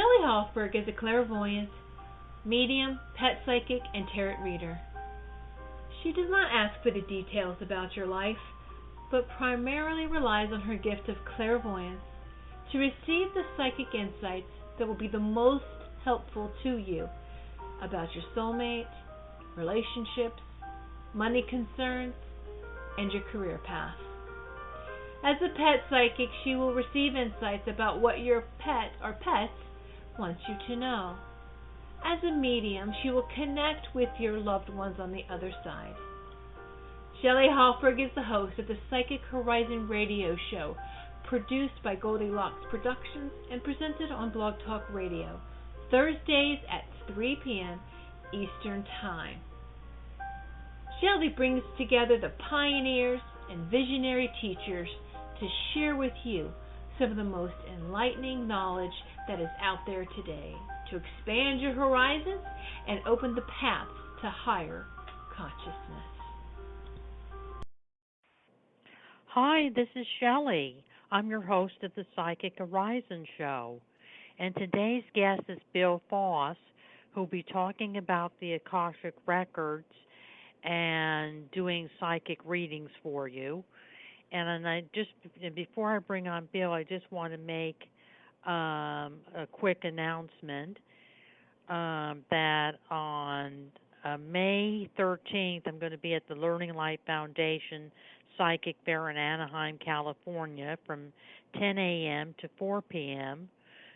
Shelley Hofberg is a clairvoyant, medium, pet psychic, and tarot reader. She does not ask for the details about your life, but primarily relies on her gift of clairvoyance to receive the psychic insights that will be the most helpful to you about your soulmate, relationships, money concerns, and your career path. As a pet psychic, she will receive insights about what your pet or pets wants you to know. As a medium, she will connect with your loved ones on the other side. Shelley Hofberg is the host of the Psychic Horizon radio show, produced by Goldilocks Productions and presented on Blog Talk Radio, Thursdays at 3 p.m. Eastern Time. Shelley brings together the pioneers and visionary teachers to share with you some of the most enlightening knowledge that is out there today to expand your horizons and open the paths to higher consciousness. Hi, this is Shelley. I'm your host of the Psychic Horizon show. And today's guest is Bill Foss, who'll be talking about the Akashic Records and doing psychic readings for you. And before I bring on Bill, I just want to make a quick announcement that on May 13th, I'm going to be at the Learning Light Foundation Psychic Fair in Anaheim, California, from 10 a.m. to 4 p.m.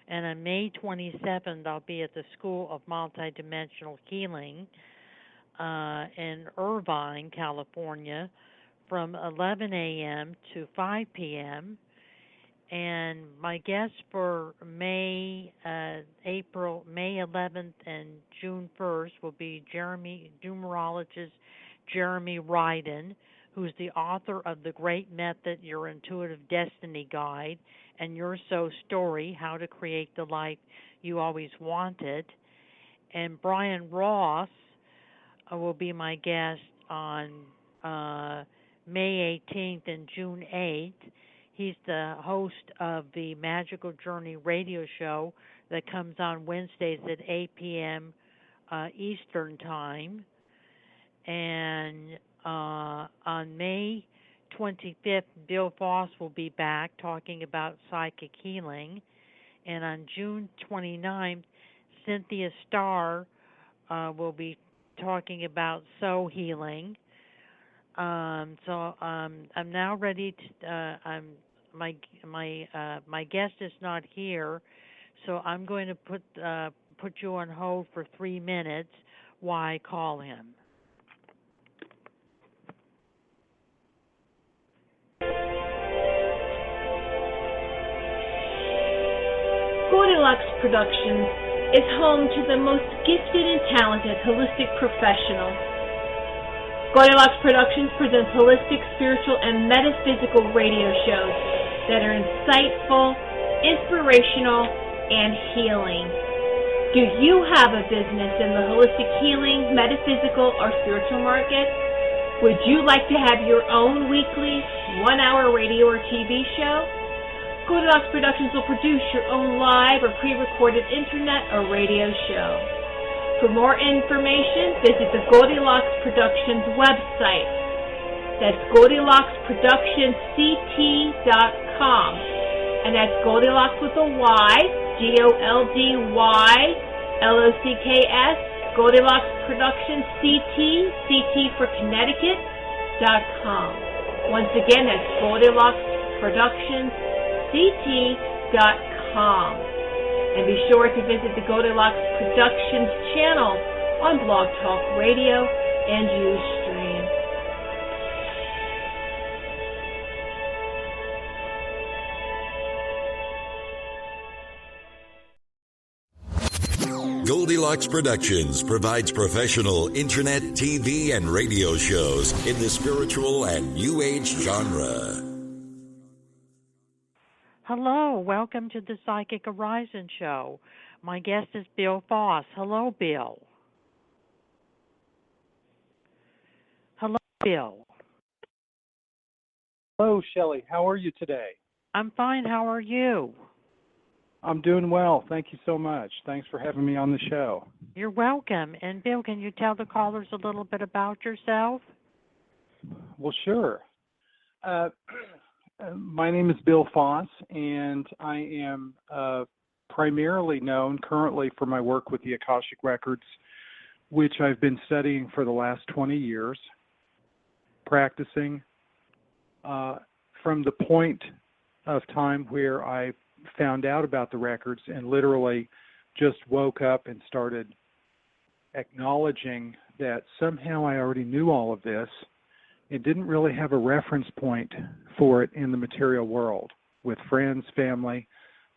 And on May 27th, I'll be at the School of Multidimensional Healing in Irvine, California, from 11 a.m. to 5 p.m. And my guests for May 11th and June 1st will be numerologist Jeremy Ryden, who's the author of The Great Method, Your Intuitive Destiny Guide, and Your So Story, How to Create the Life You Always Wanted. And Brian Ross will be my guest on May 18th and June 8th. He's the host of the Magical Journey radio show that comes on Wednesdays at 8 p.m. Eastern Time. And on May 25th, Bill Foss will be back talking about psychic healing. And on June 29th, Cynthia Starr will be talking about soul healing. I'm now ready to. My guest is not here, so I'm going to put you on hold for 3 minutes while I call him. Goldilocks Productions is home to the most gifted and talented holistic professionals. Goldilocks Productions presents holistic, spiritual, and metaphysical radio shows that are insightful, inspirational, and healing. Do you have a business in the holistic healing, metaphysical, or spiritual market? Would you like to have your own weekly, 1-hour radio or TV show? Goldilocks Productions will produce your own live or pre-recorded internet or radio show. For more information, visit the Goldilocks Productions website. That's GoldillocksProductionsCT.com. And that's Goldilocks with a Y, GoldyllocksProductions, Goldilocks Productions CT, CT for Connecticut.com. Once again, that's Goldilocks Productions CT.com. And be sure to visit the Goldilocks Productions channel on Blog Talk Radio and Ustream. Goldilocks Productions provides professional internet, TV, and radio shows in the spiritual and New Age genre. Hello, welcome to the Psychic Horizon show. My guest is Bill Foss. Hello, Bill. Hello, Bill. Hello, Shelley. How are you today? I'm fine. How are you? I'm doing well. Thank you so much. Thanks for having me on the show. You're welcome. And Bill, can you tell the callers a little bit about yourself? Well, sure. My name is Bill Foss, and I am primarily known currently for my work with the Akashic Records, which I've been studying for the last 20 years, practicing from the point of time where I found out about the records and literally just woke up and started acknowledging that somehow I already knew all of this. It didn't really have a reference point for it in the material world with friends, family.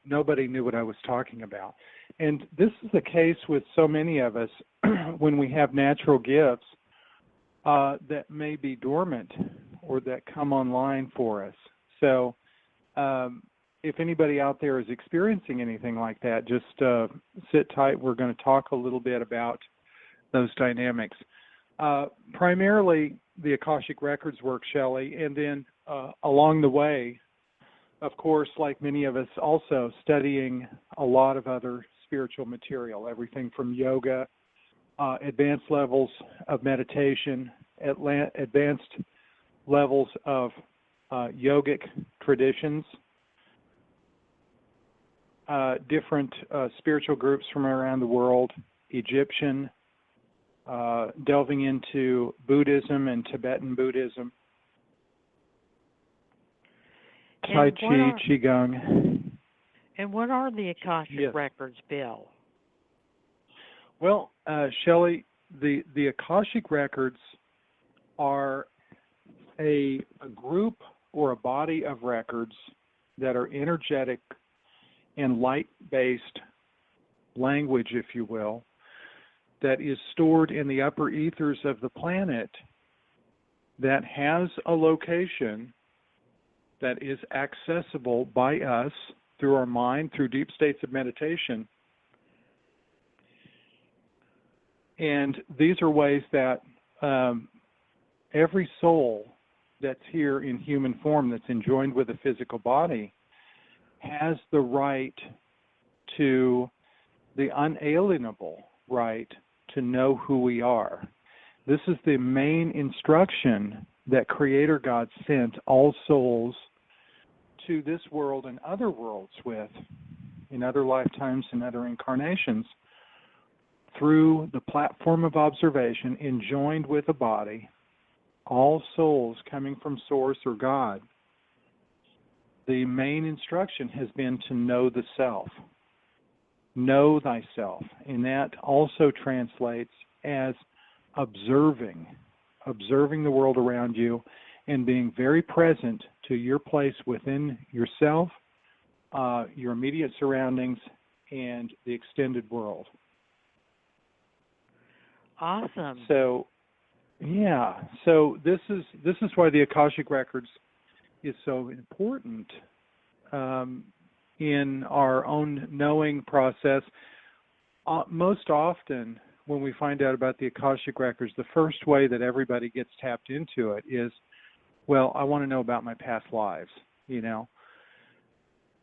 Nobody knew what I was talking about. And this is the case with so many of us when we have natural gifts that may be dormant or that come online for us. So if anybody out there is experiencing anything like that, just sit tight. We're going to talk a little bit about those dynamics. Primarily the Akashic Records work, Shelley, and then along the way, of course, like many of us, also studying a lot of other spiritual material, everything from yoga, advanced levels of meditation, advanced levels of yogic traditions, different spiritual groups from around the world, Egyptian, delving into Buddhism and Tibetan Buddhism, Tai Chi, Qigong. And what are the Akashic Records, Bill? Well, Shelley, the Akashic Records are a group or a body of records that are energetic and light-based language, if you will, that is stored in the upper ethers of the planet that has a location that is accessible by us through our mind, through deep states of meditation. And these are ways that every soul that's here in human form, that's enjoined with a physical body, has the right to, the unalienable right to know who we are. This is the main instruction that Creator God sent all souls to this world and other worlds with, in other lifetimes and other incarnations, through the platform of observation, enjoined with a body, all souls coming from Source or God. The main instruction has been to know the self. Know thyself. And that also translates as observing the world around you and being very present to your place within yourself, your immediate surroundings, and the extended world. Awesome. So, yeah. So this is why the Akashic Records is so important in our own knowing process. Most often, when we find out about the Akashic Records, the first way that everybody gets tapped into it is, well, I want to know about my past lives,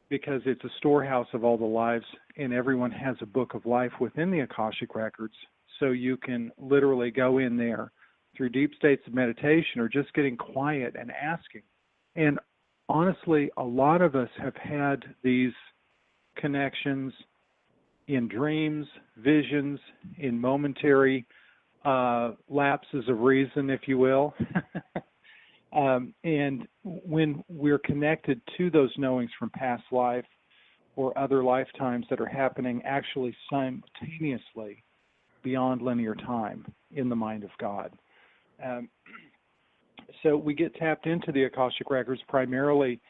because it's a storehouse of all the lives, and everyone has a book of life within the Akashic Records, so you can literally go in there through deep states of meditation or just getting quiet and asking. And honestly, a lot of us have had these connections in dreams, visions, in momentary lapses of reason, if you will. And when we're connected to those knowings from past life or other lifetimes that are happening actually simultaneously beyond linear time in the mind of God. So we get tapped into the Akashic Records primarily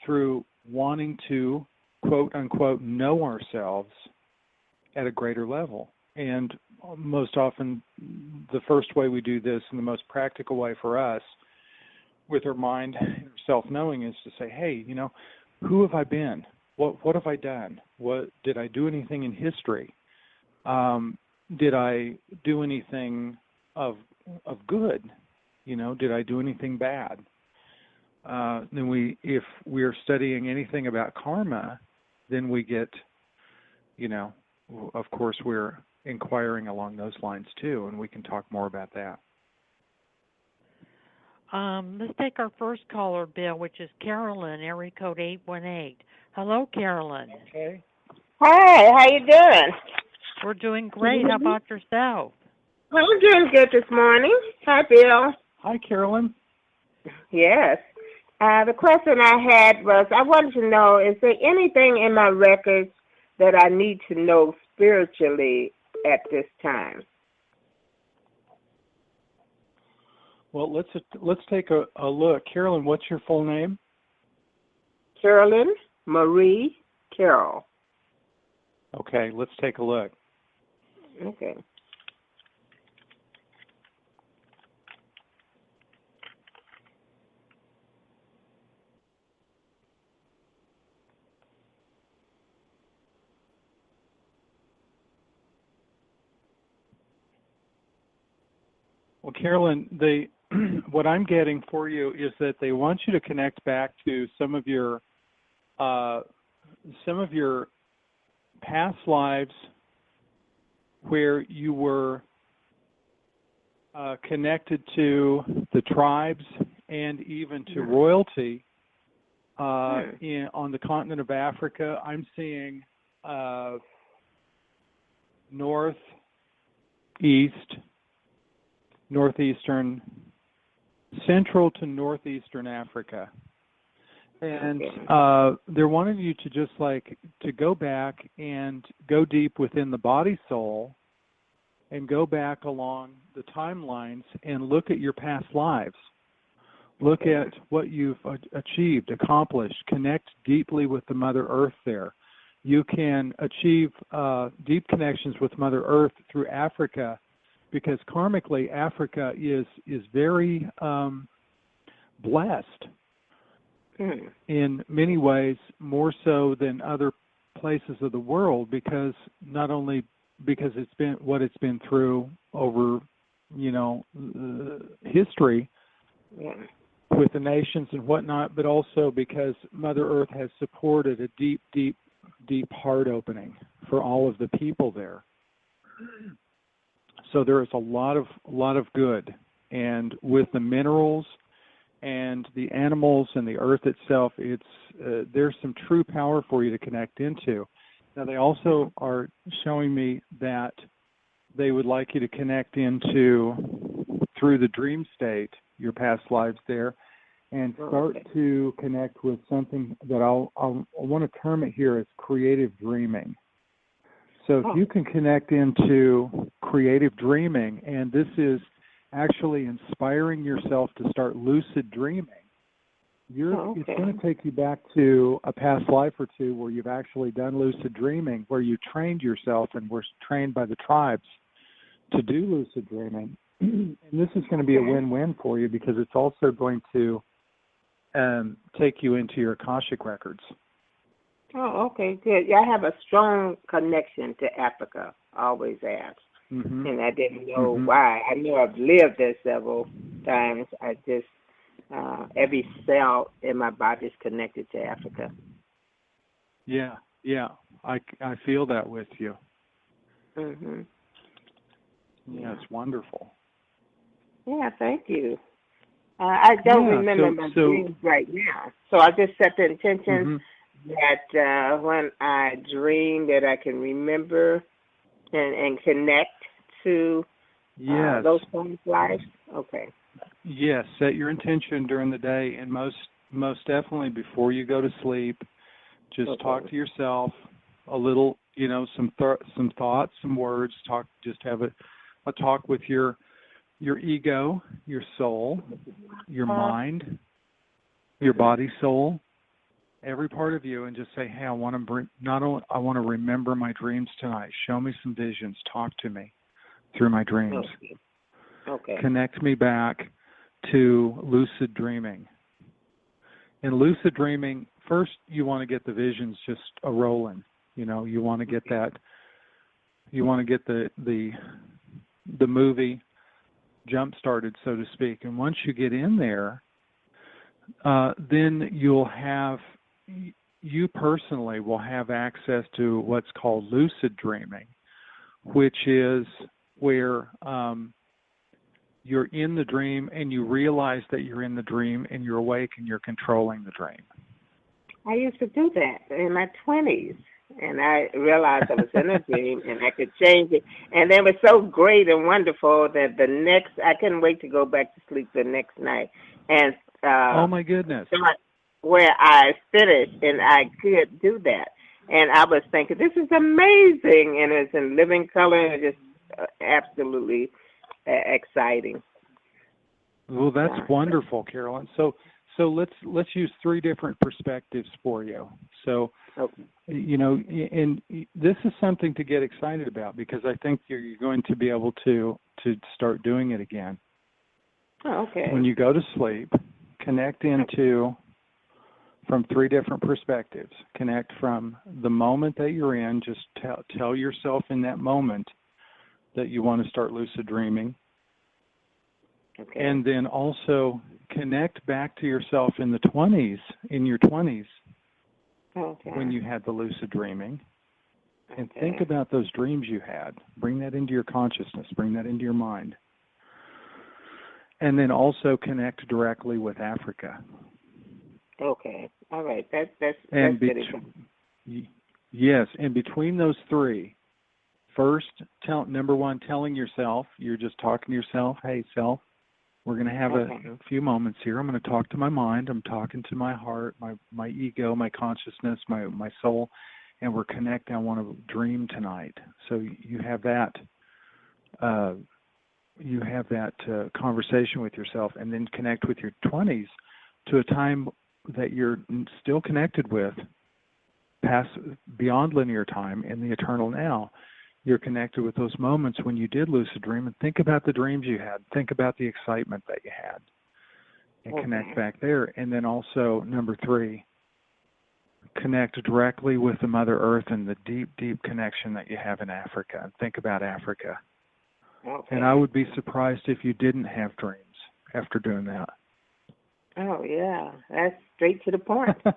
through wanting to, quote unquote, know ourselves at a greater level. And most often the first way we do this, and the most practical way for us with our mind and self-knowing, is to say, hey, who have I been? What have I done? What did I do anything in history? Did I do anything of good? Did I do anything bad? Then if we're studying anything about karma, then we get of course, we're inquiring along those lines too, and we can talk more about that. Let's take our first caller, Bill, which is Carolyn, area code 818. Hello, Carolyn. Okay. Hi, how you doing? We're doing great. How about yourself? I'm doing good this morning. Hi, Bill. Hi, Carolyn. Yes. The question I had was, I wanted to know, is there anything in my records that I need to know spiritually at this time? Well, let's take a look. Carolyn, what's your full name? Carolyn Marie Carroll. Okay, let's take a look. Okay. Well, Carolyn, what I'm getting for you is that they want you to connect back to some of your past lives where you were connected to the tribes and even to royalty on the continent of Africa. I'm seeing northeastern, central to northeastern Africa. And they're wanting you to just to go back and go deep within the body soul and go back along the timelines and look at your past lives. Look at what you've achieved, accomplished. Connect deeply with the Mother Earth there. You can achieve deep connections with Mother Earth through Africa, because karmically Africa is very blessed in many ways, more so than other places of the world, because not only because it's been through over history with the nations and whatnot, but also because Mother Earth has supported a deep heart opening for all of the people there. So there is a lot of good, and with the minerals and the animals and the earth itself, there's some true power for you to connect into. Now, they also are showing me that they would like you to connect into, through the dream state, your past lives there, and start to connect with something that I want to term it here as creative dreaming. So if you can connect into creative dreaming, and this is actually inspiring yourself to start lucid dreaming, it's going to take you back to a past life or two where you've actually done lucid dreaming, where you trained yourself and were trained by the tribes to do lucid dreaming. And this is going to be a win-win for you, because it's also going to take you into your Akashic records. Oh, okay, good. Yeah, I have a strong connection to Africa, always have. And I didn't know why. I know I've lived there several times. I just, every cell in my body is connected to Africa. Yeah, I feel that with you. Yeah, it's wonderful. Yeah, thank you. I don't remember my dreams right now, so I just set the intention that when I dream that I can remember and connect to those past lives. Okay. Yes, set your intention during the day, and most definitely before you go to sleep, just talk to yourself a little, some thoughts, some words. Just have a talk with your ego, your soul, your mind, your body, soul, every part of you, and just say, hey, I want to remember my dreams tonight. Show me some visions. Talk to me through my dreams. Okay. Connect me back to lucid dreaming. In lucid dreaming, first you want to get the visions just a-rolling. You want to get that. You want to get the movie jump started, so to speak. And once you get in there, then you'll have you personally will have access to what's called lucid dreaming, which is where you're in the dream and you realize that you're in the dream and you're awake and you're controlling the dream. I used to do that in my 20s, and I realized I was in a dream and I could change it. And it was so great and wonderful that I couldn't wait to go back to sleep the next night. And oh, my goodness. Where I finished, and I could do that. And I was thinking, this is amazing, and it's in living color, and it's just absolutely exciting. Well, that's wonderful, Carolyn. So let's use three different perspectives for you. So, okay. And this is something to get excited about because I think you're going to be able to start doing it again. Oh, okay. When you go to sleep, connect from three different perspectives. Connect from the moment that you're in. Just tell yourself in that moment that you want to start lucid dreaming. Okay. And then also connect back to yourself in your 20s, okay. when you had the lucid dreaming. And Okay. think about those dreams you had. Bring that into your consciousness. Bring that into your mind. And then also connect directly with Africa. Okay. All right. That's yes, and between those three, first, number one, telling yourself, you're just talking to yourself, hey, self, we're going to have a few moments here. I'm going to talk to my mind. I'm talking to my heart, my ego, my consciousness, my soul, and we're connecting. I want to dream tonight. So you have that conversation with yourself, and then connect with your 20s to a time that you're still connected with, beyond linear time in the eternal now. You're connected with those moments when you did lucid dream, and think about the dreams you had. Think about the excitement that you had, and connect back there. And then also, number three, connect directly with the Mother Earth and the deep, deep connection that you have in Africa. And think about Africa. Okay. And I would be surprised if you didn't have dreams after doing that. Oh, yeah. That's straight to the point. And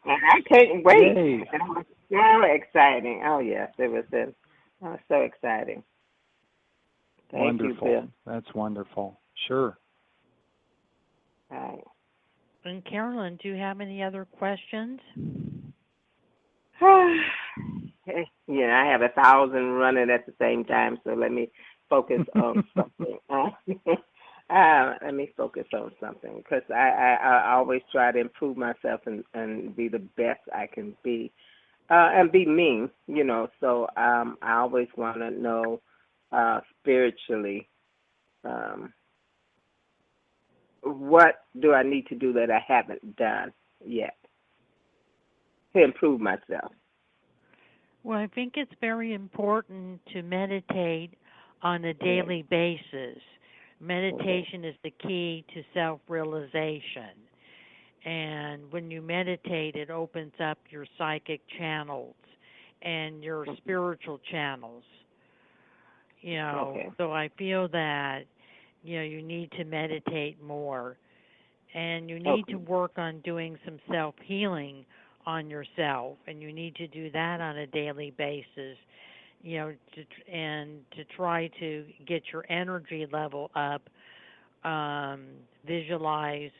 I couldn't wait. Yay. It was so exciting. Oh, yes. It was so exciting. Thank Wonderful. you, Bill. That's wonderful. Sure. All right. And Carolyn, do you have any other questions? Yeah, I have 1,000 running at the same time, so let me focus on something. Let me focus on something because I always try to improve myself and be the best I can be, and be me, So I always want to know spiritually, what do I need to do that I haven't done yet to improve myself? Well, I think it's very important to meditate on a daily basis. Meditation is the key to self-realization. And when you meditate, it opens up your psychic channels and your spiritual channels. So I feel that, you need to meditate more. And you need to work on doing some self-healing on yourself. And you need to do that on a daily basis. To try to get your energy level up, visualize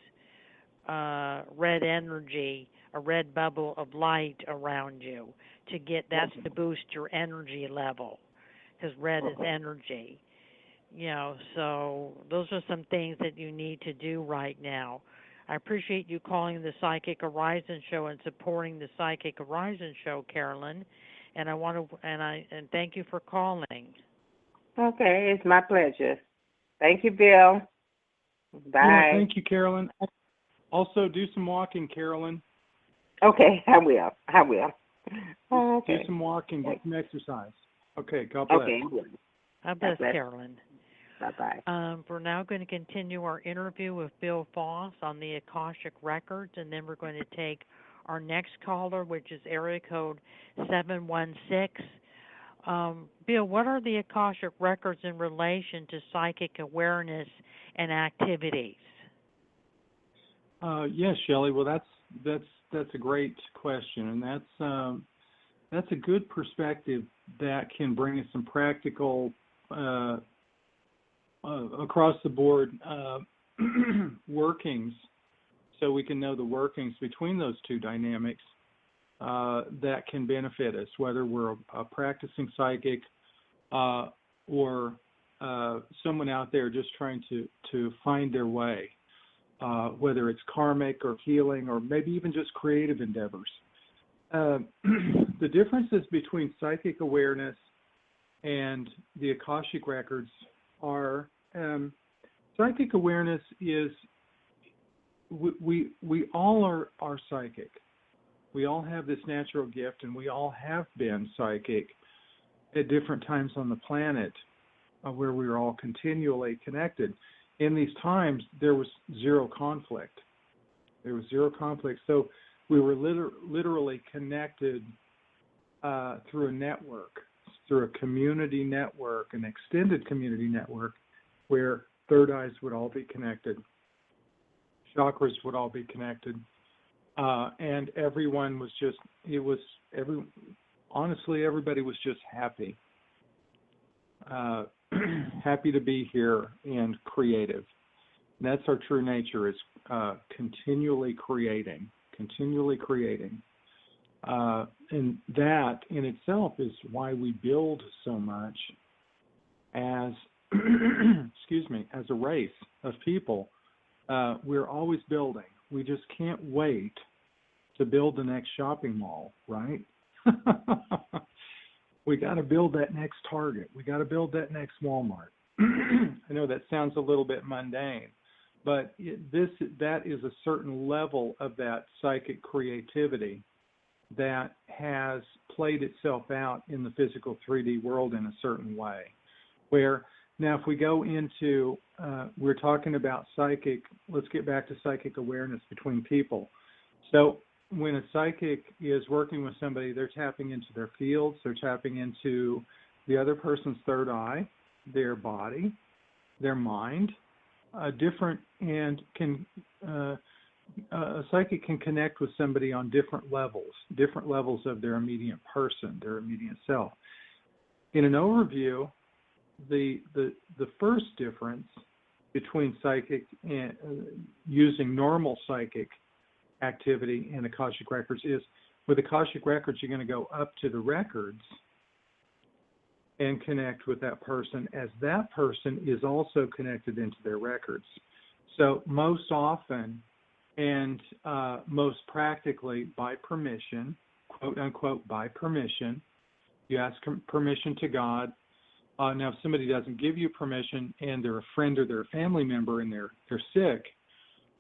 red energy, a red bubble of light around you. To boost your energy level, because red is energy. So those are some things that you need to do right now. I appreciate you calling the Psychic Horizon Show and supporting the Psychic Horizon Show, Carolyn. And I thank you for calling. Okay, it's my pleasure. Thank you, Bill. Bye. Yeah, thank you, Carolyn. Also, do some walking, Carolyn. Okay, I will. Okay. Do some walking, get some exercise. Okay, God bless. Okay, God bless, Carolyn. Bye-bye. We're now going to continue our interview with Bill Foss on the Akashic Records, and then we're going to take our next caller, which is area code 716. Bill, what are the Akashic Records in relation to psychic awareness and activities? Yes, Shelley. Well, that's that's a great question, and that's a good perspective that can bring us some practical across the board workings, so we can know the workings between those two dynamics that can benefit us, whether we're a practicing psychic or someone out there just trying to find their way, whether it's karmic or healing or maybe even just creative endeavors. The differences between psychic awareness and the Akashic records are psychic awareness is we all are psychic. We all have this natural gift, and we all have been psychic at different times on the planet where we were all continually connected. In these times, there was zero conflict. So we were literally connected through a network, through a community network, an extended community network, where third eyes would all be connected, chakras would all be connected, and everyone was just, honestly, everybody was just happy. Happy to be here and creative. And that's our true nature, is continually creating. And that in itself is why we build so much as, as a race of people. We're always building. We just can't wait to build the next shopping mall, right? We got to build that next Target. We got to build that next Walmart. I know that sounds a little bit mundane, but that is a certain level of that psychic creativity that has played itself out in the physical 3D world in a certain way. Where now, if we go into, we're talking about psychic, let's get back to psychic awareness between people. So when a psychic is working with somebody, they're tapping into their fields, they're tapping into the other person's third eye, their body, their mind, and can a psychic can connect with somebody on different levels of their immediate person, their immediate self. In an overview, the first difference between psychic and using normal psychic activity in Akashic records is, with Akashic records, you're going to go up to the records and connect with that person as that person is also connected into their records. So most often and most practically, by permission, quote unquote, by permission, you ask permission to God. Now, if somebody doesn't give you permission and they're a friend or they're a family member and they're sick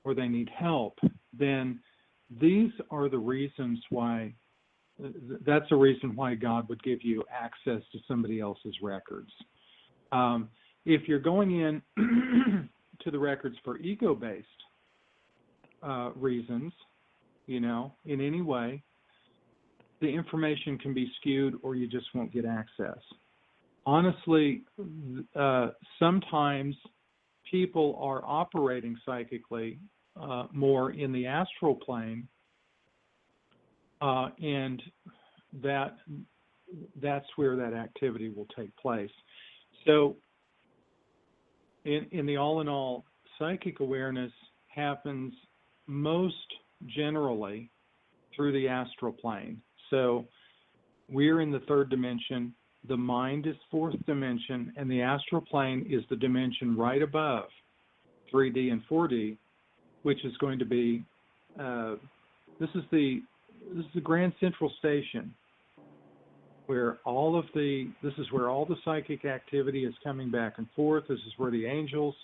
or they need help, then these are the reasons why, that's a reason why God would give you access to somebody else's records. If you're going in to the records for ego-based reasons, in any way, the information can be skewed or you just won't get access. Honestly, sometimes people are operating psychically more in the astral plane, and that's where that activity will take place. So in the all-in-all, psychic awareness happens most generally through the astral plane. So we're in the third dimension, the mind is fourth dimension, and the astral plane is the dimension right above 3D and 4D, which is going to be, this is the Grand Central Station, where this is where all the psychic activity is coming back and forth. This is where the angels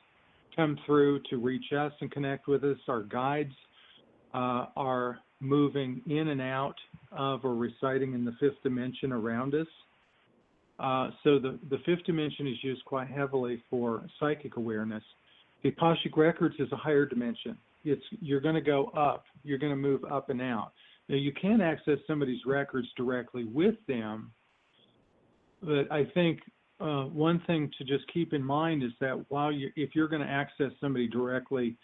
come through to reach us and connect with us. Our guides are moving in and out of or residing in the fifth dimension around us. So the fifth dimension is used quite heavily for psychic awareness. The Akashic Records is a higher dimension. You're going to go up. You're going to move up and out. Now, you can access somebody's records directly with them, but I think one thing to just keep in mind is that if you're going to access somebody directly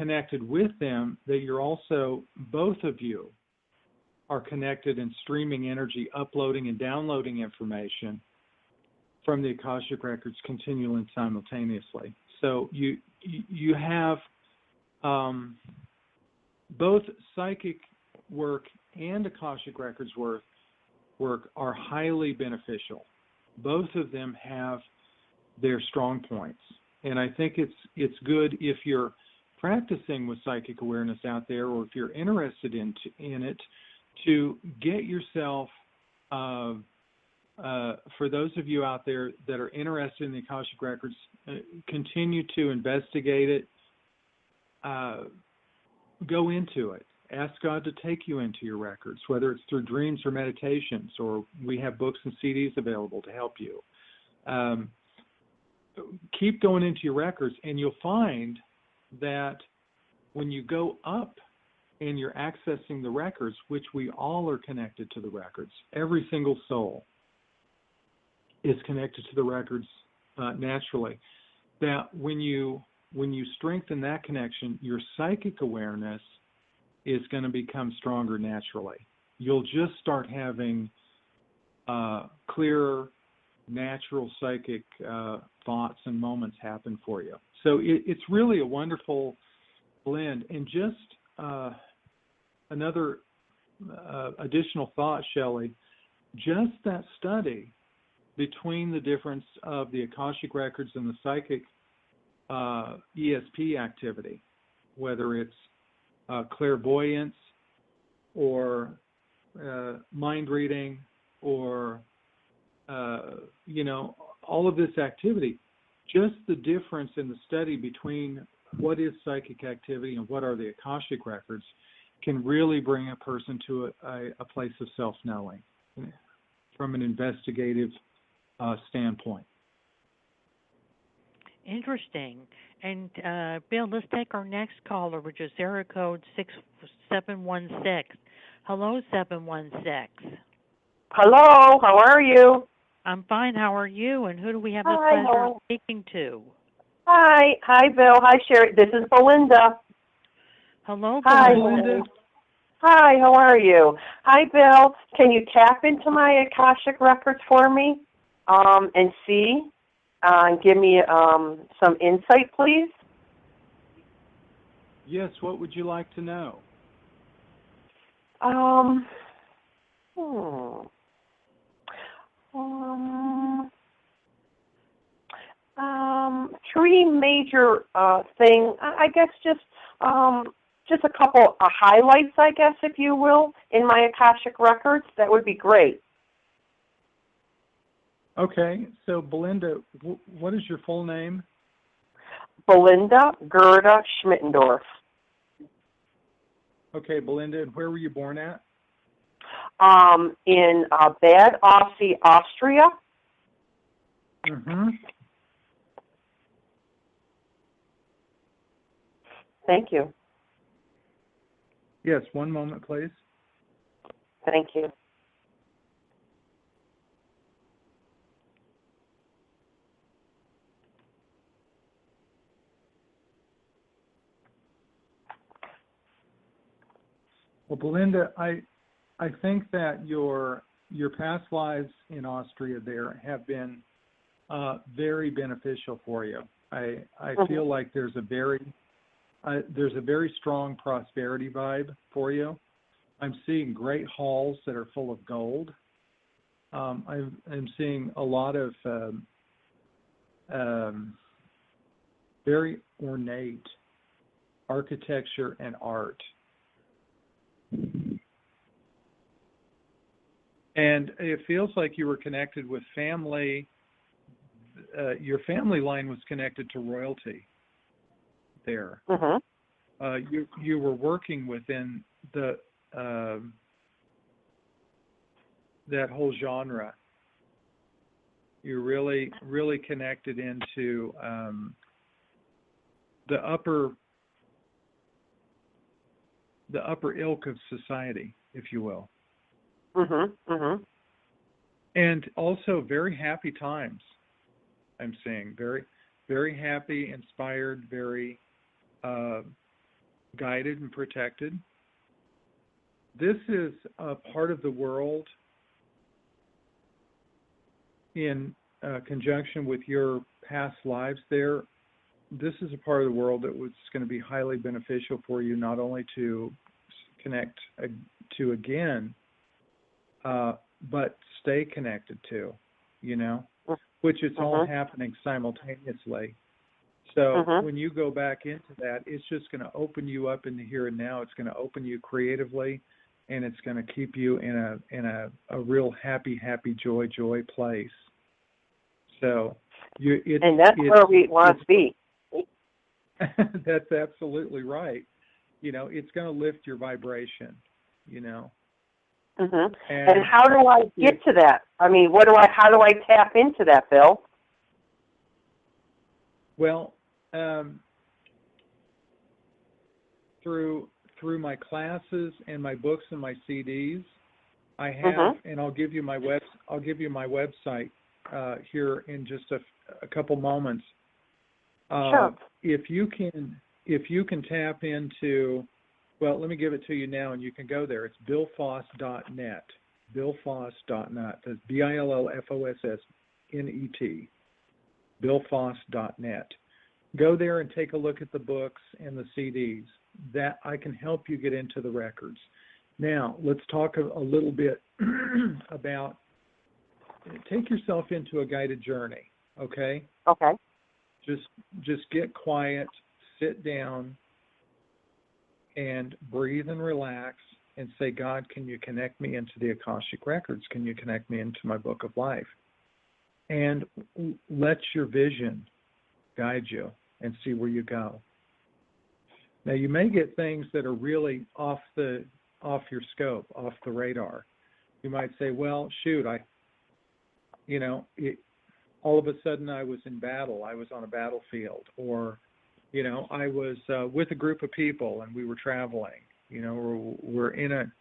connected with them, that you're also, both of you are connected and streaming energy, uploading and downloading information from the Akashic Records continually and simultaneously. So you have both psychic work and Akashic Records work are highly beneficial. Both of them have their strong points. And I think it's good if you're practicing with psychic awareness out there, or if you're interested in it, to get yourself, for those of you out there that are interested in the Akashic Records, continue to investigate it, go into it. Ask God to take you into your records, whether it's through dreams or meditations, or we have books and CDs available to help you. Keep going into your records, and you'll find that when you go up and you're accessing the records, which we all are connected to the records, every single soul is connected to the records naturally, that when you strengthen that connection, your psychic awareness is going to become stronger naturally. You'll just start having clearer, natural psychic thoughts and moments happen for you. So it's really a wonderful blend. And just another additional thought, Shelley, just that study between the difference of the Akashic Records and the psychic ESP activity, whether it's clairvoyance or mind reading or, all of this activity, just the difference in the study between what is psychic activity and what are the Akashic Records can really bring a person to a place of self-knowing from an investigative standpoint. Interesting. And Bill, let's take our next caller, which is area code 6716. Hello, 716. Hello, how are you? I'm fine. How are you? And who do we have the pleasure of speaking to? Hi, Bill. Hi, Sherry. This is Belinda. Hello, Hi, Belinda. Hi, how are you? Hi, Bill. Can you tap into my Akashic Records for me and see? Give me some insight, please. Yes, what would you like to know? Three major things. I guess just a couple of highlights, I guess, if you will, in my Akashic Records. That would be great. Okay, so Belinda, what is your full name? Belinda Gerda Schmittendorf. Okay, Belinda, and where were you born at? In Bad Aussee, Austria. Mm-hmm. Thank you. Yes, one moment, please. Thank you. Well, Belinda, I think that your past lives in Austria there have been very beneficial for you. I feel like there's a very strong prosperity vibe for you. I'm seeing great halls that are full of gold. I'm seeing a lot of very ornate architecture and art. And it feels like you were connected with family. Your family line was connected to royalty there. Mm-hmm. You were working within the that whole genre. You're really connected into the upper ilk of society, if you will. Mm-hmm. Mm-hmm. And also very happy times. I'm seeing very, very happy, inspired, very guided and protected. This is a part of the world in conjunction with your past lives there. This is a part of the world that was going to be highly beneficial for you, not only to connect to again, but stay connected to, which is all happening simultaneously. So when you go back into that, it's just going to open you up in the here and now. It's going to open you creatively, and it's going to keep you in a real happy joy place. So and that's where we want to be. That's absolutely right. It's going to lift your vibration. And how do I get to that? I mean, how do I tap into that, Bill? Well, through my classes and my books and my CDs, I have, and I'll give you my website here in just a couple moments. Sure. If you can tap into, well, let me give it to you now, and you can go there. It's billfoss.net. Billfoss.net. That's BILLFOSSNET. Billfoss.net. Go there and take a look at the books and the CDs. That I can help you get into the records. Now, let's talk a little bit about, take yourself into a guided journey, okay? Okay. Just get quiet, sit down, and breathe and relax and say, God, can you connect me into the Akashic Records? Can you connect me into my book of life? And let your vision guide you and see where you go. Now, you may get things that are really off your scope, off the radar. You might say, well, shoot, all of a sudden I was in battle. I was on a battlefield, or, I was with a group of people and we were traveling. We're in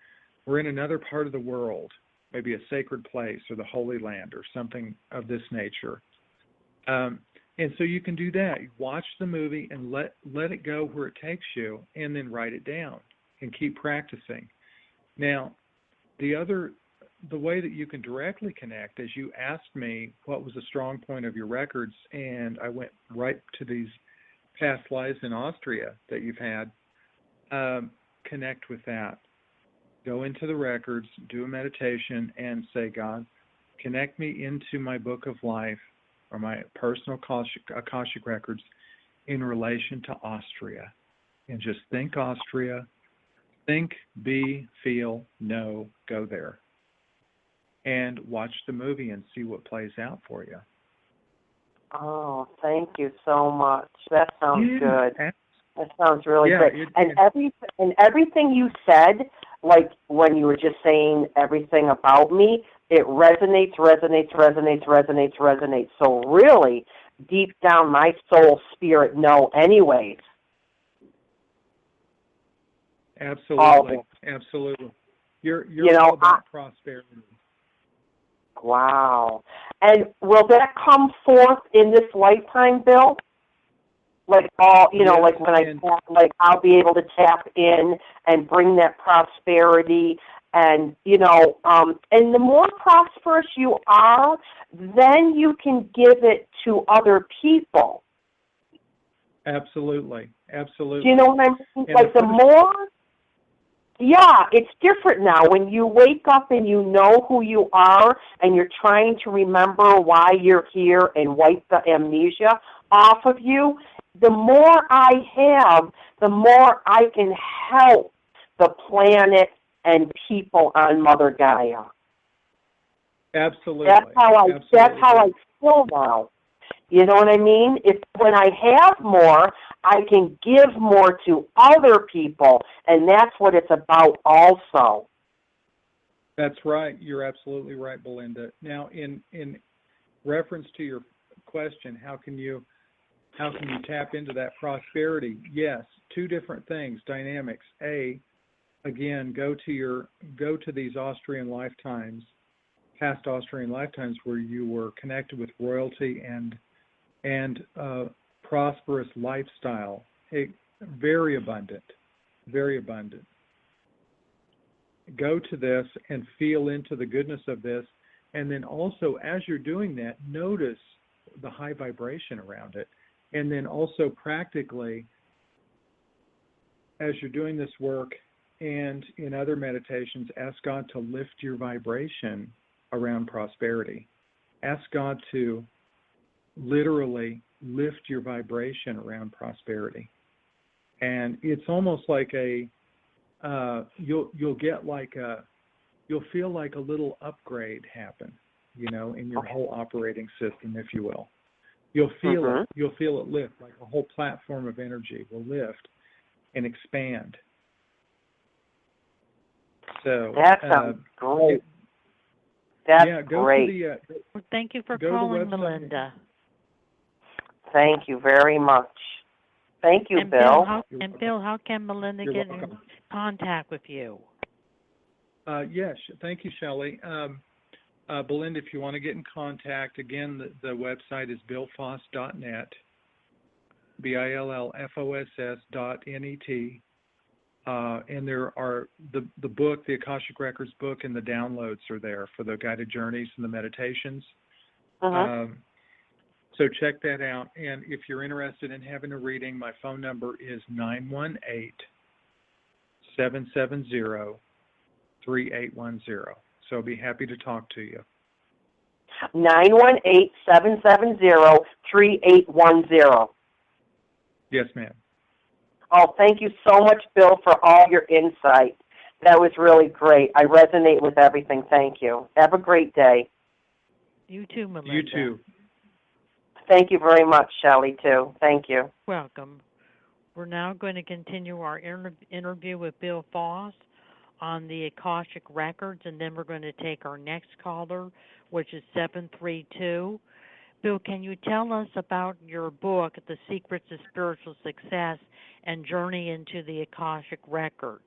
another part of the world, maybe a sacred place or the Holy Land or something of this nature. And so you can do that. You watch the movie and let it go where it takes you, and then write it down and keep practicing. Now, the way that you can directly connect, as you asked me what was a strong point of your records, and I went right to these past lives in Austria that you've had, connect with that. Go into the records, do a meditation, and say, God, connect me into my book of life or my personal Akashic Records in relation to Austria. And just think Austria, think, be, feel, know, go there. And watch the movie and see what plays out for you. Oh, thank you so much. That sounds good. That sounds really great. And everything you said, like when you were just saying everything about me, it resonates. So really, deep down, my soul, spirit know anyways. Absolutely. Absolutely. You're all about prosperity. Wow. And will that come forth in this lifetime, Bill? Like like when I'll be able to tap in and bring that prosperity, and and the more prosperous you are, then you can give it to other people. Absolutely. Do you know what I mean? Like the more. Yeah, it's different now. When you wake up and you know who you are and you're trying to remember why you're here and wipe the amnesia off of you, the more I have, the more I can help the planet and people on Mother Gaia. Absolutely. That's how I feel now. You know what I mean? When I have more, I can give more to other people, and that's what it's about also. That's right. You're absolutely right, Belinda. Now, in reference to your question, how can you tap into that prosperity? Yes, two different things, dynamics. Again, go to these Austrian lifetimes, past Austrian lifetimes where you were connected with royalty and prosperous lifestyle, very abundant, very abundant. Go to this and feel into the goodness of this. And then also, as you're doing that, notice the high vibration around it. And then also practically, as you're doing this work and in other meditations, ask God to lift your vibration around prosperity. Ask God to literally lift your vibration around prosperity. And it's almost like you'll feel like a little upgrade happen, in your whole operating system, if you will. You'll feel it. You'll feel it lift, like a whole platform of energy will lift and expand. So that sounds great. That's great. Well, thank you for calling, Melinda. Thank you very much. Thank you, and Bill. Bill, how can Melinda get in contact with you? Yes, thank you, Shelley. Belinda, if you want to get in contact, again, the website is billfoss.net, BILLFOSS.net. And there are the book, the Akashic Records book, and the downloads are there for the guided journeys and the meditations. So check that out. And if you're interested in having a reading, my phone number is 918-770-3810. So I'll be happy to talk to you. 918-770-3810. Yes, ma'am. Oh, thank you so much, Bill, for all your insight. That was really great. I resonate with everything. Thank you. Have a great day. You too, Melinda. You too. Thank you very much, Shelley, too. Thank you. Welcome. We're now going to continue our interview with Bill Foss on the Akashic Records, and then we're going to take our next caller, which is 732. Bill, can you tell us about your book, The Secrets of Spiritual Success and Journey into the Akashic Records?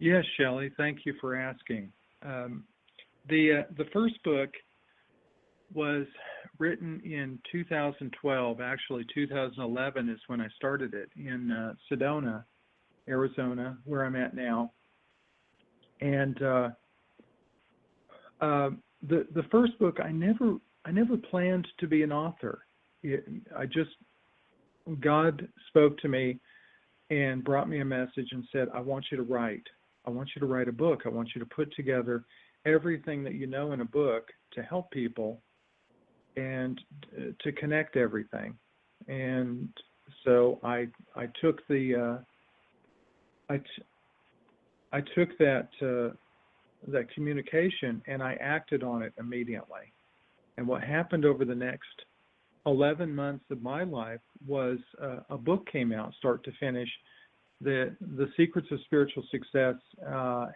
Yes, Shelley, thank you for asking. The first book was written in 2012. Actually, 2011 is when I started it in Sedona, Arizona, where I'm at now. And the first book, I never planned to be an author. God spoke to me and brought me a message and said, I want you to write. I want you to write a book. I want you to put together everything that you know in a book to help people and to connect everything. And so I took that communication and I acted on it immediately. And what happened over the next 11 months of my life was a book came out, start to finish. The Secrets of Spiritual Success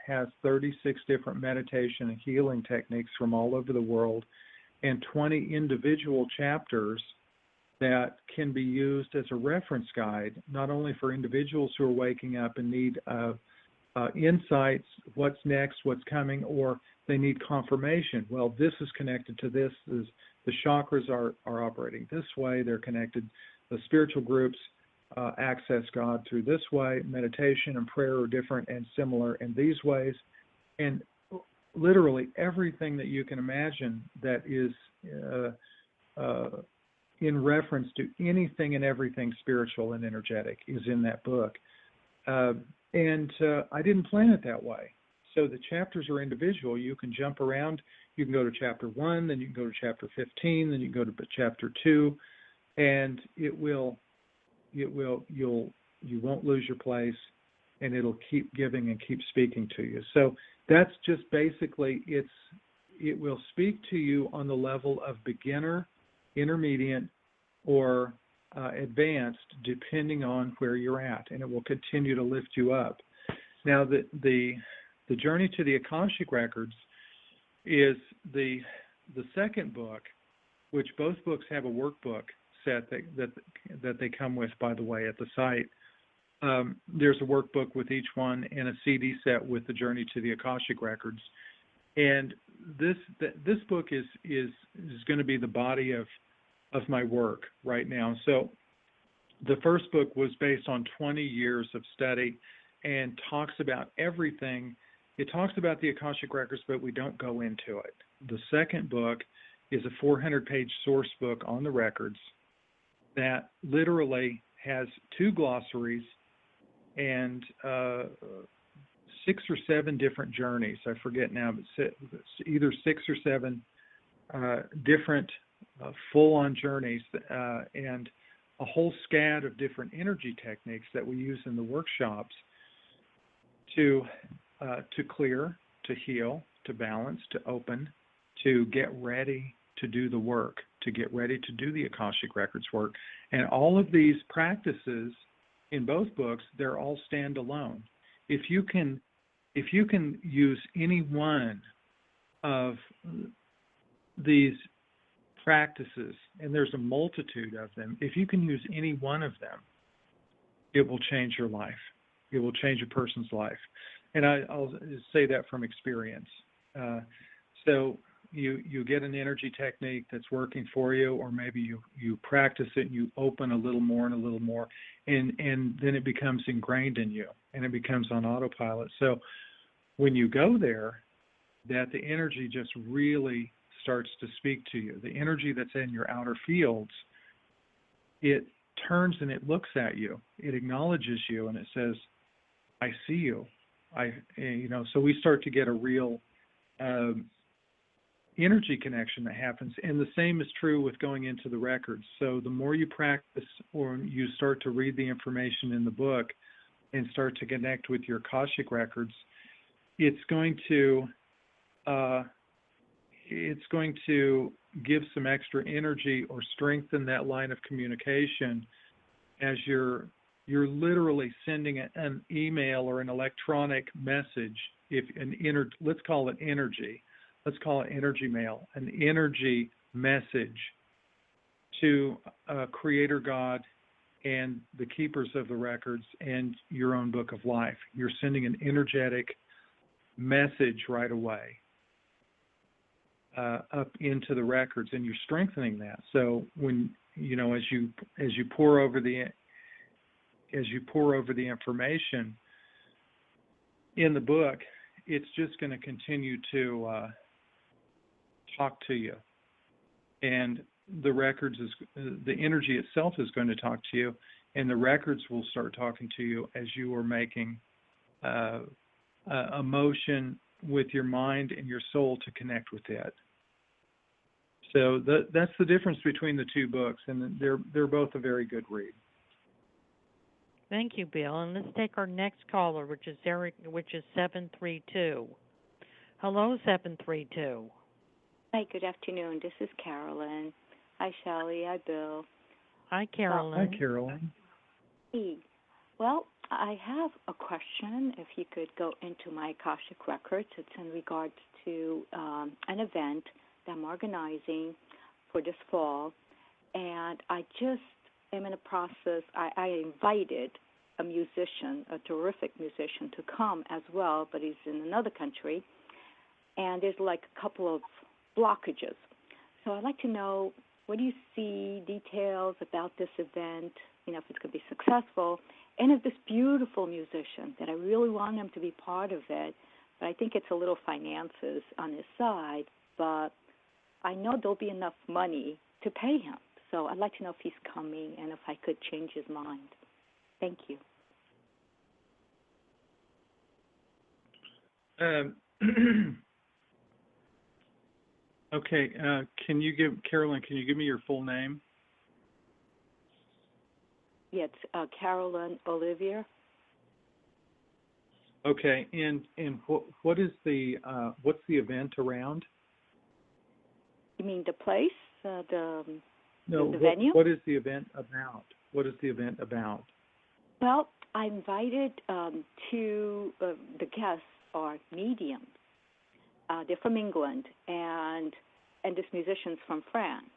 has 36 different meditation and healing techniques from all over the world, and 20 individual chapters that can be used as a reference guide, not only for individuals who are waking up and need insights, what's next, what's coming, or they need confirmation. Well, this is connected to this. The chakras are operating this way. They're connected. The spiritual groups access God through this way. Meditation and prayer are different and similar in these ways. And literally everything that you can imagine that is in reference to anything and everything spiritual and energetic is in that book. And I didn't plan it that way. So the chapters are individual. You can jump around. You can go to chapter 1, then you can go to chapter 15, then you can go to chapter 2, and you won't lose your place, and it'll keep giving and keep speaking to you. So that's just basically it will speak to you on the level of beginner, intermediate, or advanced, depending on where you're at, and it will continue to lift you up. Now, the Journey to the Akashic Records is the second book, which both books have a workbook set that they come with, by the way, at the site. There's a workbook with each one and a CD set with the Journey to the Akashic Records. And this book is going to be the body of my work right now. So The first book was based on 20 years of study and talks about everything. It talks about the Akashic Records, but we don't go into it. The second book is a 400-page source book on the records that literally has 2 glossaries and 6 or 7 different journeys. I forget now, but either 6 or 7 different full-on journeys and a whole scat of different energy techniques that we use in the workshops to clear, to heal, to balance, to open, to get ready to do the work, to get ready to do the Akashic Records work. And all of these practices in both books, they're all standalone. If you can use any one of these practices, and there's a multitude of them, if you can use any one of them, it will change your life. It will change a person's life. And I'll say that from experience. So you get an energy technique that's working for you, or maybe you practice it and you open a little more and a little more, and then it becomes ingrained in you, and it becomes on autopilot. So when you go there, that the energy just really starts to speak to you. The energy that's in your outer fields, it turns and it looks at you. It acknowledges you and it says, I see you. So we start to get a real energy connection that happens. And the same is true with going into the records. So the more you practice or you start to read the information in the book and start to connect with your Akashic Records, it's going to give some extra energy or strengthen that line of communication as you're literally sending an email or an electronic message. Let's call it energy. Let's call it energy mail, an energy message to Creator God and the keepers of the records and your own book of life. You're sending an energetic message right away up into the records, and you're strengthening that. So when as you pour over the information in the book, it's just going to continue to talk to you, and the records the energy itself is going to talk to you, and the records will start talking to you as you are making a motion with your mind and your soul to connect with it. So that's the difference between the 2 books, and they're both a very good read. Thank you, Bill. And let's take our next caller, which is 732. Hello, 732. Hi, good afternoon. This is Carolyn. Hi, Shelley. Hi, Bill. Hi, Carolyn. Hi, Carolyn. Hey. Well, I have a question. If you could go into my Akashic Records, it's in regards to an event that I'm organizing for this fall, and I just am in a process. I invited a musician, a terrific musician, to come as well, but he's in another country, and there's like a couple of blockages. So I'd like to know, what do you see, details about this event, if it's going to be successful, and if this beautiful musician that I really want him to be part of it, but I think it's a little finances on his side, but I know there'll be enough money to pay him. So I'd like to know if he's coming and if I could change his mind. Thank you. Okay. Carolyn, can you give me your full name? Yeah, it's Carolyn Olivier. Okay. And what is what's the event around? You mean the place, the venue? What is the event about? What is the event about? Well, I invited the guests are mediums. They're from England, and this musician's from France.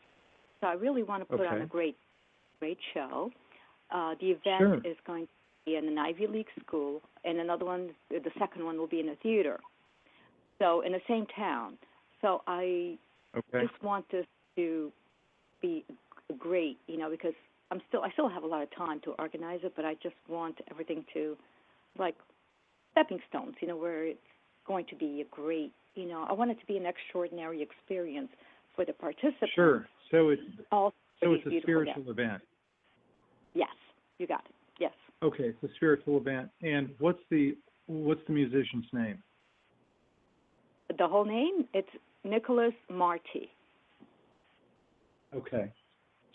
So I really want to put on a great show. The event is going to be in an Ivy League school, and another one, the second one, will be in a theater. So in the same town. So I just want this to be great, because I still have a lot of time to organize it, but I just want everything to, like, stepping stones, where it's going to be a great, I want it to be an extraordinary experience for the participants. Sure. So it's a spiritual event. Yes, you got it. Yes. Okay, it's a spiritual event. And what's the musician's name? The whole name? It's Nicholas Marty. Okay.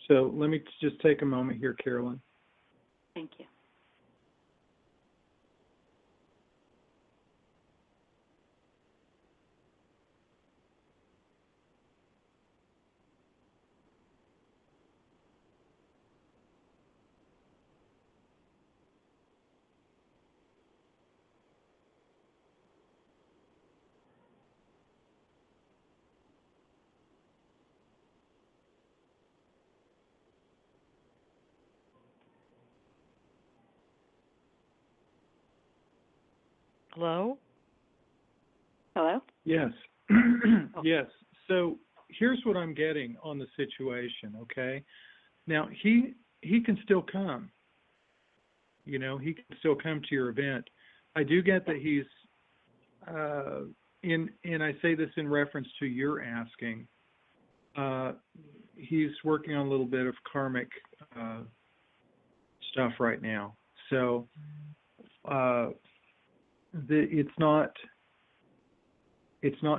So let me just take a moment here, Carolyn. Thank you. Hello? Hello? Yes. Yes. So here's what I'm getting on the situation, okay? Now, he can still come. He can still come to your event. I do get that he's, and I say this in reference to your asking, he's working on a little bit of karmic stuff right now. So it's not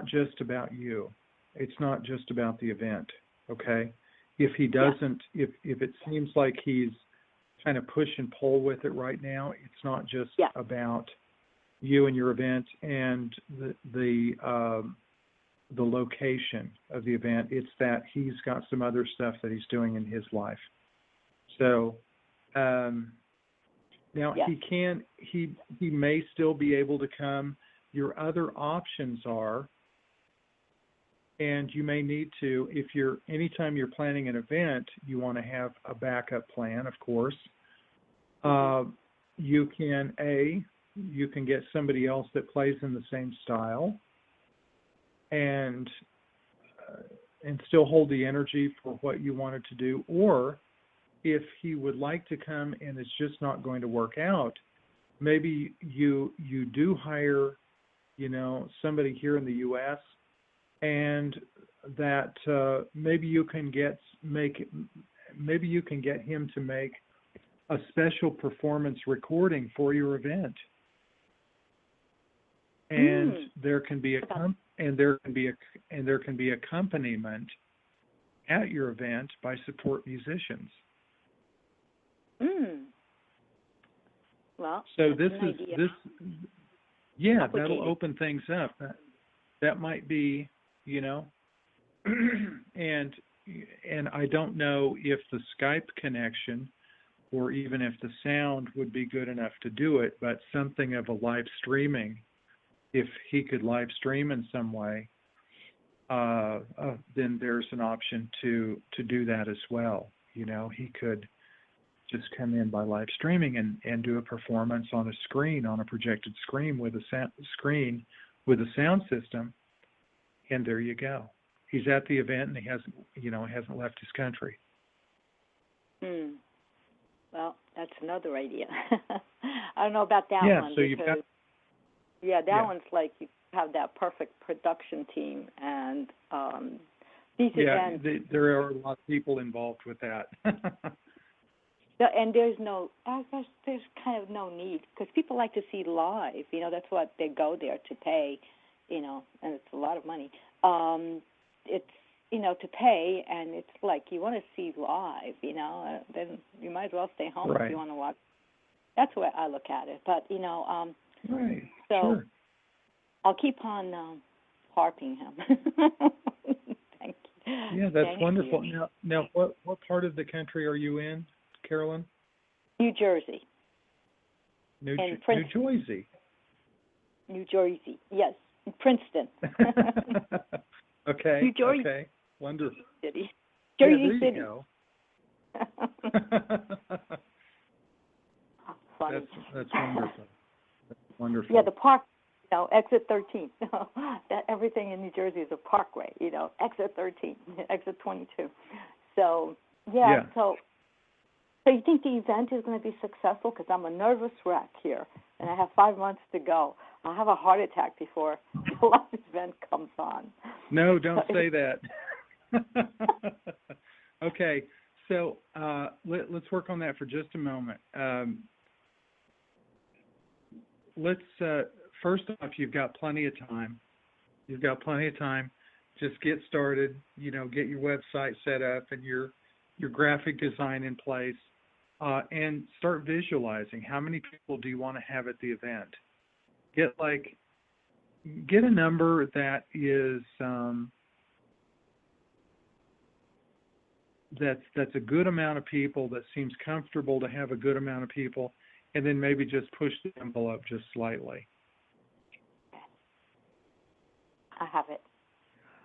just about you. It's not just about the event, okay? If he doesn't, if it seems like he's kind of push and pull with it right now, it's not just about you and your event and the location of the event. It's that he's got some other stuff that he's doing in his life. So now he may still be able to come. Your other options are, and you may need to, anytime you're planning an event, you want to have a backup plan, of course. You can get somebody else that plays in the same style and still hold the energy for what you wanted to do. Or if he would like to come and it's just not going to work out, maybe you do hire, somebody here in the U.S. and that maybe you can get him to make a special performance recording for your event. And there can be accompaniment at your event by support musicians. Well, so that'll open things up. That might be, and I don't know if the Skype connection or even if the sound would be good enough to do it, but something of a live streaming, if he could live stream in some way, then there's an option to do that as well. He could just come in by live streaming and do a performance on a screen, on a projected screen with a sound system, and there you go. He's at the event and he hasn't left his country. Well, that's another idea. I don't know about that one. So you've got. One's like you have that perfect production team, and these events. There are a lot of people involved with that. And there's kind of no need, because people like to see live. That's what they go there to pay. And it's a lot of money. It's to pay, and it's like you want to see live. Then you might as well stay home if you want to watch. That's the way I look at it. But Right. So sure. I'll keep on harping him. Thank you. Yeah, that's wonderful. Now, what part of the country are you in, Carolyn? New Jersey. New Jersey. New Jersey, yes, Princeton. Okay. New Jersey. Okay. Wonderful. City. Jersey City. You go. Funny. That's wonderful. That's wonderful. Yeah, the park. Exit 13. Everything in New Jersey is a parkway. Exit 13, exit 22. So So So you think the event is going to be successful? Because I'm a nervous wreck here, and I have 5 months to go. I'll have a heart attack before the live event comes on. No, don't say that. Okay, so let's work on that for just a moment. Let's first off, you've got plenty of time. Just get started. Get your website set up and your graphic design in place, and start visualizing how many people do you want to have at the event. Get a number that is that's a good amount of people, that seems comfortable to have a good amount of people, and then maybe just push the envelope just slightly. I have it.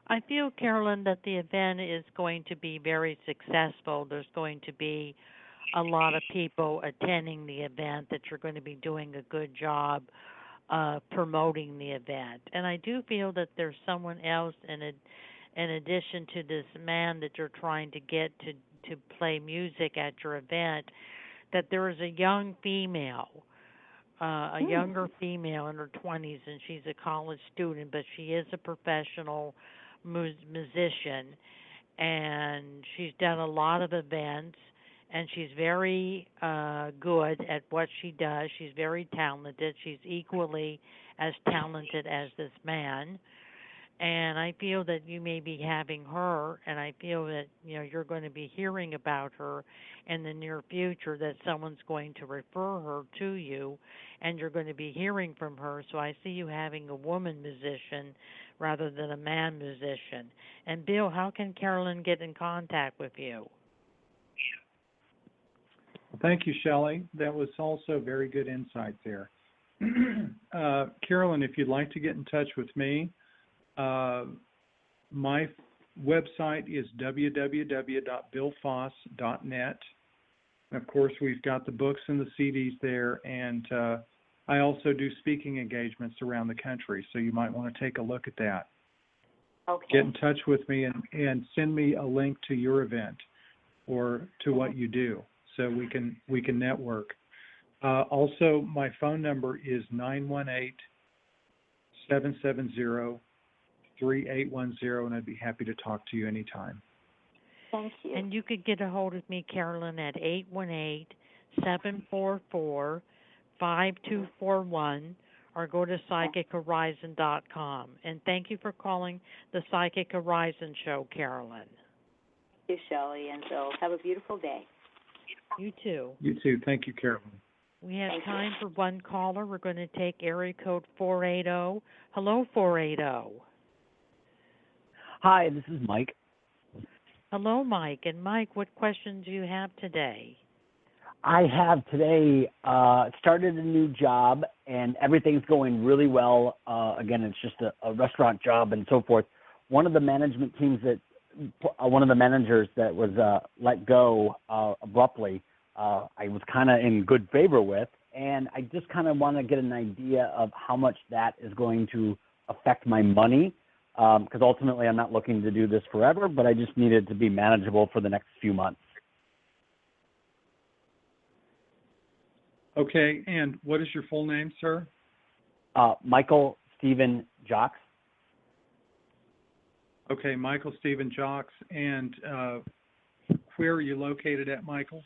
I feel, Carolyn, that the event is going to be very successful. There's going to be a lot of people attending the event, that you're going to be doing a good job promoting the event. And I do feel that there's someone else in addition to this man that you're trying to get to play music at your event, that there is a young female, a younger female in her 20s, and she's a college student, but she is a professional musician, and she's done a lot of events, and she's very good at what she does. She's very talented. She's equally as talented as this man. And I feel that you may be having her, and I feel that you're going to be hearing about her in the near future, that someone's going to refer her to you, and you're going to be hearing from her. So I see you having a woman musician rather than a man musician. And Bill, how can Carolyn get in contact with you? Thank you, Shelley. That was also very good insight there. Carolyn, if you'd like to get in touch with me, my website is www.billfoss.net. Of course, we've got the books and the CDs there, and I also do speaking engagements around the country, so you might want to take a look at that. Okay. Get in touch with me and send me a link to your event or to what you do, so we can network. Also, my phone number is 918-770-3810, and I'd be happy to talk to you anytime. Thank you. And you could get a hold of me, Carolyn, at 818-744-5241, or go to PsychicHorizon.com. And thank you for calling the Psychic Horizon Show, Carolyn. Thank you, Shelley, and Bill. Have a beautiful day. You too. You too. Thank you, Carolyn. We have time for one caller. We're going to take area code 480. Hello, 480. Hi, this is Mike. Hello, Mike. And Mike, what questions do you have today? I have today started a new job, and everything's going really well. Again, it's just a restaurant job and so forth. One of the managers that was let go abruptly, I was kind of in good favor with, and I just kind of want to get an idea of how much that is going to affect my money, because ultimately I'm not looking to do this forever, but I just need it to be manageable for the next few months. Okay, and what is your full name, sir? Michael Stephen Jocks. Okay, Michael Stephen Jocks. And where are you located at, Michael?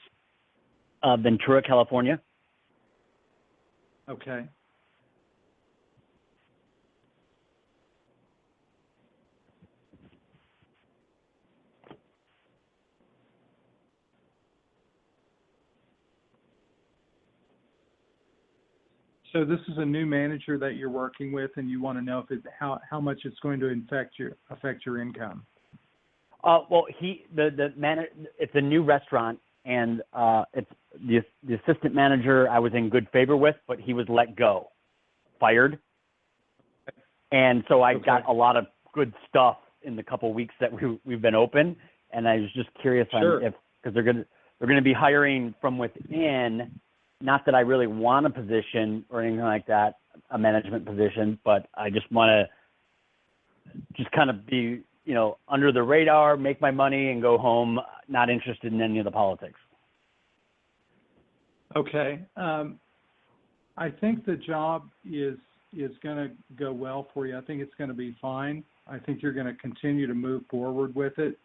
Ventura, California. Okay. So this is a new manager that you're working with, and you want to know if how much it's going to affect your income. Well, it's a new restaurant, and it's the assistant manager I was in good favor with, but he was fired, and so I got a lot of good stuff in the couple weeks that we've been open, and I was just curious on if, because they're going to be hiring from within. Not that I really want a position or anything like that, a management position, but I just want to just kind of be, under the radar, make my money, and go home, not interested in any of the politics. Okay. I think the job is going to go well for you. I think it's going to be fine. I think you're going to continue to move forward with it.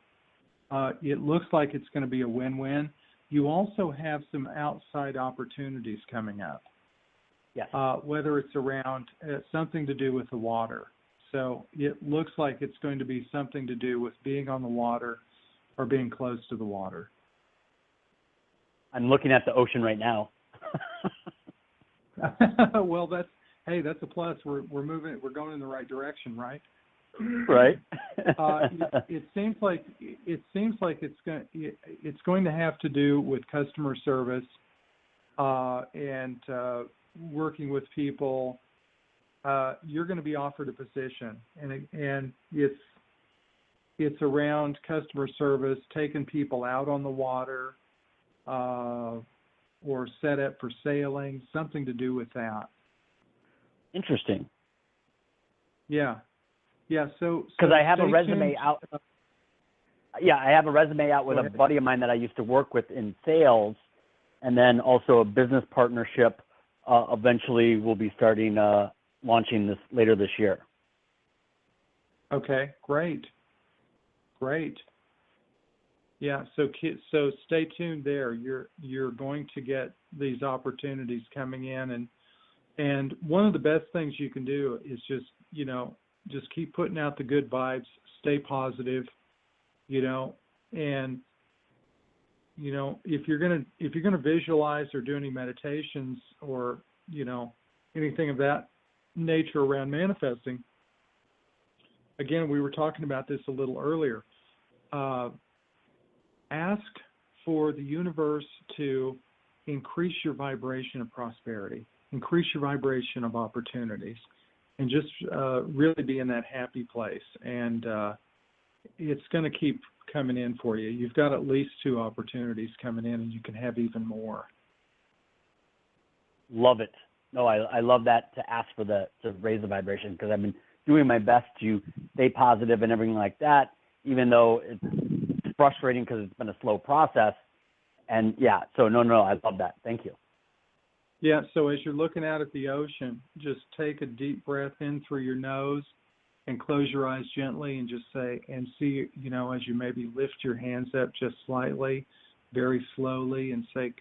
It looks like it's going to be a win-win. You also have some outside opportunities coming up. Yes. Whether it's around something to do with the water. So it looks like it's going to be something to do with being on the water or being close to the water. I'm looking at the ocean right now. Well, that's a plus. We're moving. We're going in the right direction, right? Right. It seems like it's going to have to do with customer service and working with people. You're going to be offered a position, and it's around customer service, taking people out on the water, or set up for sailing, something to do with that. Interesting. Yeah. So because I have a resume out. Yeah, I have a resume out with a buddy of mine that I used to work with in sales, and then also a business partnership. Eventually, we'll be starting launching this later this year. Okay, great. Yeah, so stay tuned there. You're going to get these opportunities coming in, and one of the best things you can do is just keep putting out the good vibes, stay positive, and if you're gonna visualize or do any meditations or anything of that nature around manifesting. Again, we were talking about this a little earlier. Ask for the universe to increase your vibration of prosperity, increase your vibration of opportunities, and just really be in that happy place. And it's going to keep coming in for you. You've got at least 2 opportunities coming in, and you can have even more. Love it. No, I love that, to ask for to raise the vibration, because I've been doing my best to stay positive and everything like that, even though it's frustrating because it's been a slow process. And yeah, so no, I love that. Thank you. Yeah, so as you're looking out at the ocean, just take a deep breath in through your nose and close your eyes gently and just say, and see, as you maybe lift your hands up just slightly, very slowly, and say,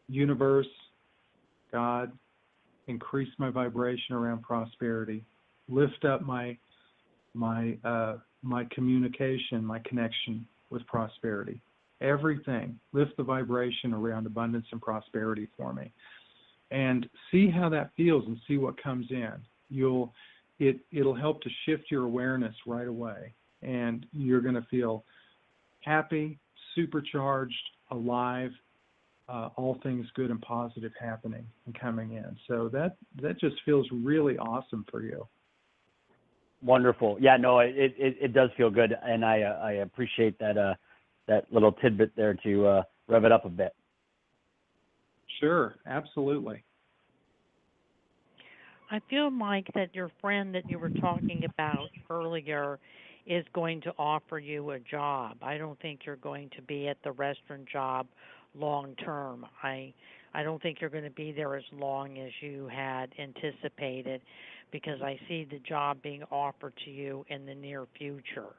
universe, God, increase my vibration around prosperity. Lift up my communication, my connection with prosperity. Everything. Lift the vibration around abundance and prosperity for me. And see how that feels and see what comes in. It'll help to shift your awareness right away. And you're going to feel happy, supercharged, alive, all things good and positive happening and coming in. So that just feels really awesome for you. Wonderful. Yeah, no, it does feel good, and I appreciate that little tidbit there to rev it up a bit. Sure, absolutely. I feel, Mike, that your friend that you were talking about earlier is going to offer you a job. I don't think you're going to be at the restaurant job long term. I don't think you're going to be there as long as you had anticipated, because I see the job being offered to you in the near future.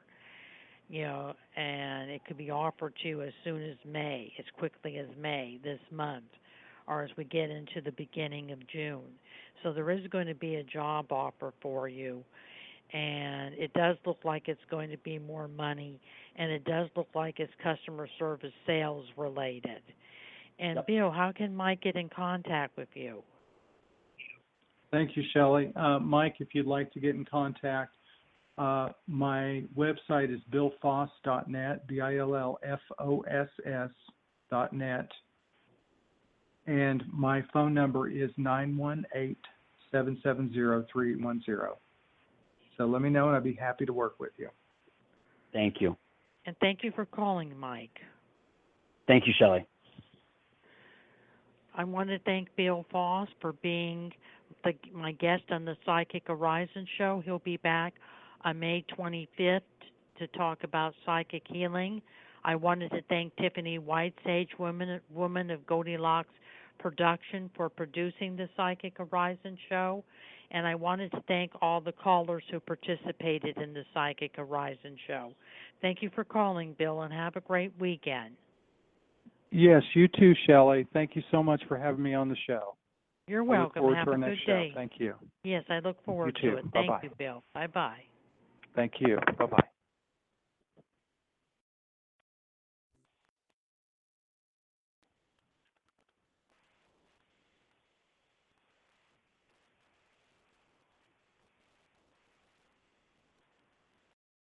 And it could be offered to you as soon as May, as quickly as May this month, or as we get into the beginning of June. So there is going to be a job offer for you, and it does look like it's going to be more money, and it does look like it's customer service sales related. And Yep. Bill, how can Mike get in contact with you? Thank you, Shelley. Mike, if you'd like to get in contact, my website is billfoss.net, BILLFOSS.net, and my phone number is 918-770-3810. So let me know, and I'd be happy to work with you. Thank you. And thank you for calling, Mike. Thank you, Shelley. I want to thank Bill Foss for being my guest on the Psychic Horizon show. He'll be back on May 25th to talk about psychic healing. I wanted to thank Tiffany White-Sage, woman of Goldilocks Production, for producing the Psychic Horizon show. And I wanted to thank all the callers who participated in the Psychic Horizon show. Thank you for calling, Bill, and have a great weekend. Yes, you too, Shelley. Thank you so much for having me on the show. You're welcome. Have a good day. Thank you. Thank you. Yes, I look forward to it. Thank you, Bill. Bye-bye. Thank you. Bye-bye.